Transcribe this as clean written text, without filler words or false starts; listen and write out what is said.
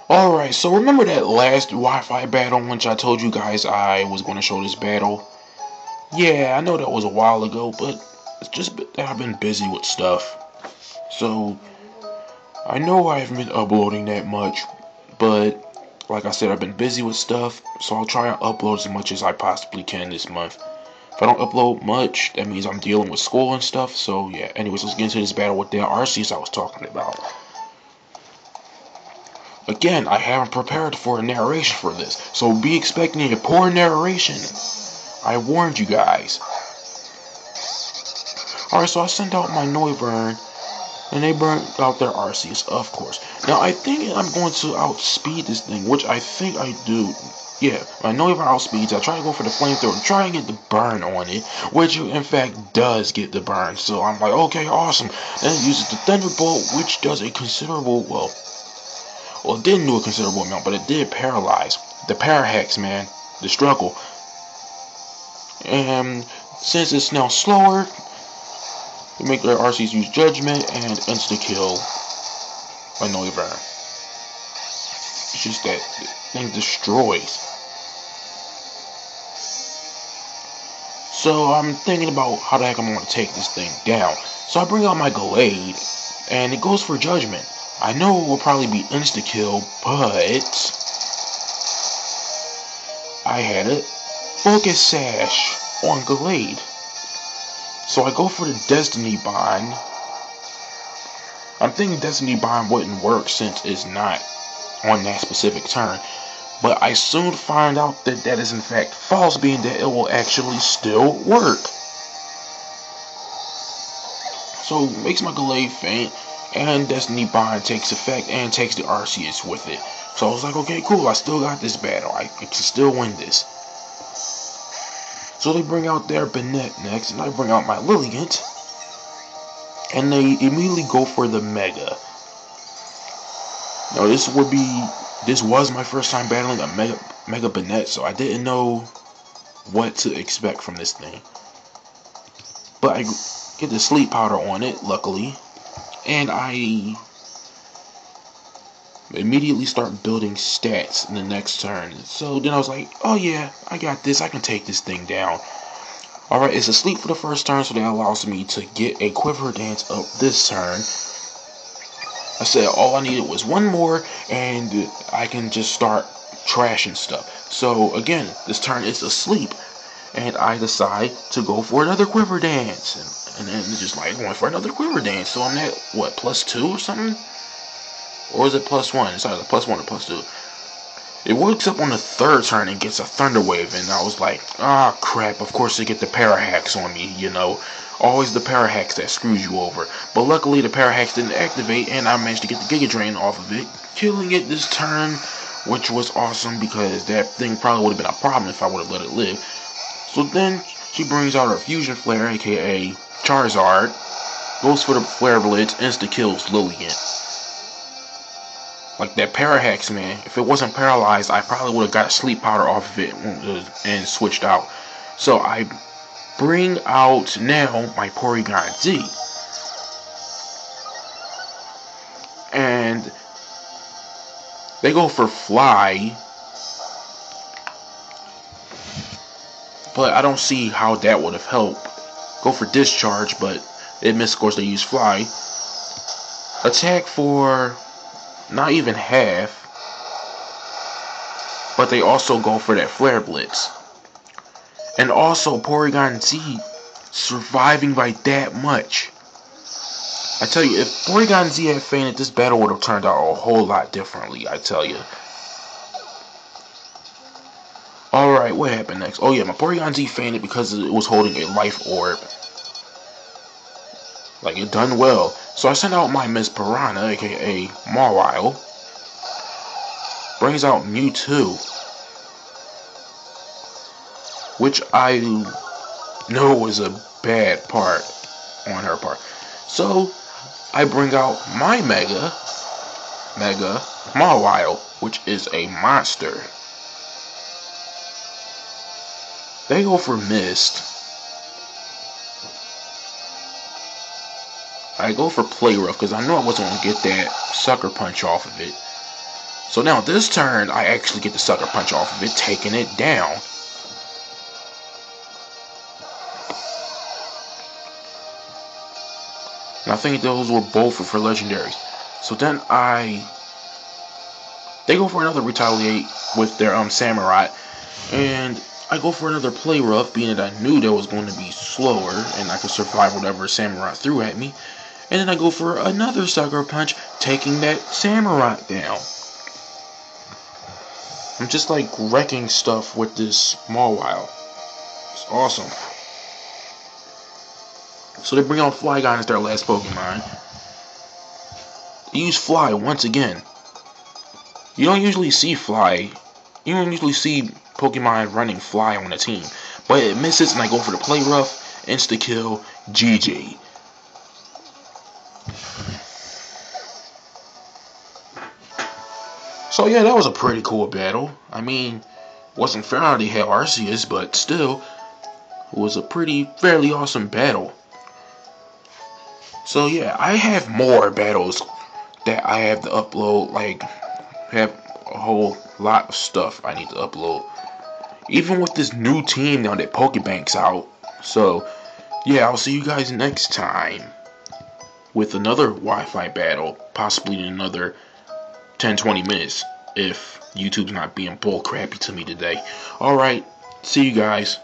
Alright, so remember that last Wi-Fi battle in which I told you guys I was going to show this battle? Yeah, I know that was a while ago, but it's just that I've been busy with stuff. So, I know I haven't been uploading that much, but like I said, I've been busy with stuff, so I'll try and upload as much as I possibly can this month. If I don't upload much, that means I'm dealing with school and stuff, so yeah. Anyways, let's get into this battle with the Arceus I was talking about. Again, I haven't prepared for a narration for this, so be expecting a poor narration. I warned you guys. Alright, so I sent out my Noivern, and they burned out their Arceus, of course. Now, I think I'm going to outspeed this thing, which I think I do. Yeah, my Noivern outspeeds. I try to go for the flamethrower, try and get the burn on it, which in fact does get the burn. So I'm like, okay, awesome. Then it uses the Thunderbolt, which does a considerable, well, it didn't do a considerable amount, but it did paralyze. The Parahex, man. The struggle. And since it's now slower, we make their Arceus use Judgment and insta-kill a Noivern. It's just that the thing destroys. So I'm thinking about how the heck I'm going to take this thing down. So I bring out my Glade, and it goes for Judgment. I know it will probably be insta-kill, but I had it Focus Sash on Glade. So I go for the Destiny Bond. I'm thinking Destiny Bond wouldn't work since it's not on that specific turn. But I soon find out that that is in fact false, being that it will actually still work. So it makes my Glade faint, and Destiny Bond takes effect and takes the Arceus with it. So I was like, okay, cool, I still got this battle. I can still win this. So they bring out their Banette next, and I bring out my Lilligant. And they immediately go for the Mega. Now this was my first time battling a Mega Banette, so I didn't know what to expect from this thing. But I get the Sleep Powder on it, luckily. And I immediately start building stats in the next turn. So then I was like, oh yeah, I got this. I can take this thing down. Alright, it's asleep for the first turn, so that allows me to get a Quiver Dance up this turn. I said all I needed was one more, and I can just start trashing stuff. So again, this turn is asleep, and I decide to go for another Quiver Dance. And then it's just like going for another Quiver Dance. So I'm at, what, +2 or something? Or is it +1? It's either +1 or +2. It wakes up on the third turn and gets a Thunder Wave, and I was like, ah, crap, of course they get the Parahex on me, you know. Always the Parahex that screws you over. But luckily the Parahex didn't activate, and I managed to get the Giga Drain off of it, killing it this turn, which was awesome because that thing probably would have been a problem if I would have let it live. So then she brings out her Fusion Flare, aka Charizard, goes for the Flare Blitz, insta-kills Lilligant. Like that Parahex, man. If it wasn't paralyzed, I probably would have got Sleep Powder off of it and switched out. So I bring out now my Porygon Z. And they go for Fly. But I don't see how that would have helped. Go for Discharge, but it missed, of course, they use Fly. Attack for not even half, but they also go for that Flare Blitz. And also Porygon Z surviving by that much. I tell you, if Porygon Z had fainted, this battle would have turned out a whole lot differently, I tell you. Alright, what happened next? Oh yeah, my Porygon Z fainted because it was holding a Life Orb. Like, it done well. So I sent out my Miss Piranha, aka Mawile. Brings out Mewtwo, which I know was a bad part on her part. So I bring out my Mega Mawile, which is a monster. They go for Mist. I go for Play Rough because I know I wasn't going to get that Sucker Punch off of it. So now this turn, I actually get the Sucker Punch off of it, taking it down. And I think those were both for legendaries. So then they go for another Retaliate with their Samurai, and I go for another Play Rough, being that I knew that was going to be slower and I could survive whatever Samurai threw at me. And then I go for another Sucker Punch, taking that Samurai down. I'm just like wrecking stuff with this Mawile. It's awesome. So they bring out Flygon as their last Pokemon. They use Fly once again. You don't usually see Fly. You don't usually see Pokemon running Fly on a team. But it misses, and I go for the Play Rough, insta kill, GG. So yeah, that was a pretty cool battle. I mean, wasn't fair how they had Arceus, but still, it was a fairly awesome battle. So yeah, I have more battles that I have to upload. Like, have a whole lot of stuff I need to upload. Even with this new team now that Pokebank's out. So yeah, I'll see you guys next time with another Wi-Fi battle, possibly in another 10-20 minutes if YouTube's not being bull crappy to me today. Alright, see you guys.